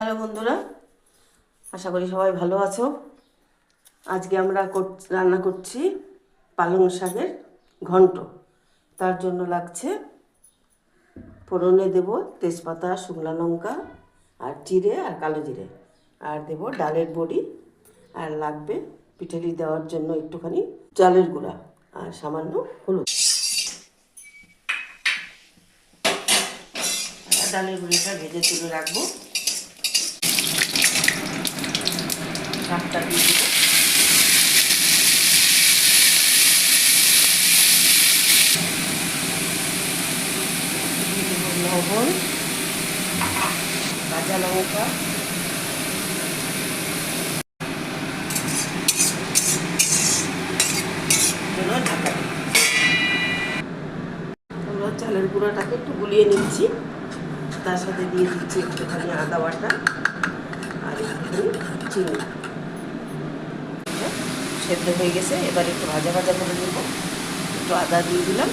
Hello বন্ধুরা, আশা করি সবাই ভালো আছো। আজকে আমরা রান্না করছি পালং শাকের ঘন্ট। তার জন্য লাগছে ফোড়নে দেব তেজপাতা, শুকনো লঙ্কা আর জিরে আর কালো জিরে, আর দেব ডালের বড়ি, আর লাগবে পিঠালি দেওয়ার জন্য একটুখানি চালের গুঁড়া আর সামান্য হলুদ। ডালের বড়িটা ভেজে তুলে রাখবো। শাকটা দিয়ে দেবো, লবণ, কাঁচা লঙ্কা, ঢাকা দিই। আমরা চালের গুঁড়োটাকে একটু গুলিয়ে নিচ্ছি, তার সাথে দিয়ে দিচ্ছি একটুখানি আদা বাটা আর একটুখানি চিনি। সেদ্ধ হয়ে গেছে, এবার একটু ভাজা ভাজা করে নেব। একটু আদা দিয়ে দিলাম,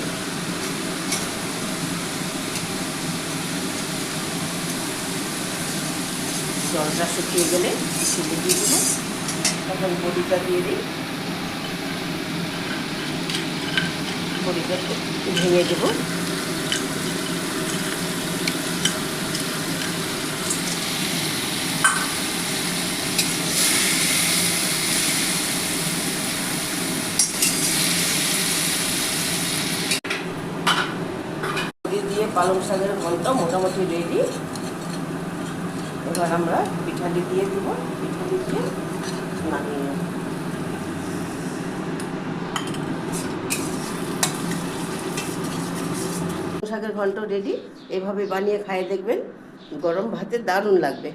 জলটা শুকিয়ে গেলে চিনি দিয়ে দেবো। তখন বড়িটা দিয়ে দিই, বড়িটা ভেঙে দেবো। বড়ি দিয়ে পালং শাকের ঘন্ট মোটামুটি রেডি। এবার আমরা পিঠালি দিয়ে দেবো, পিঠালি দিয়ে নামিয়ে নেব। শাকের ঘন্ট রেডি। এভাবে বানিয়ে খাইয়ে দেখবেন, গরম ভাতে দারুণ লাগবে।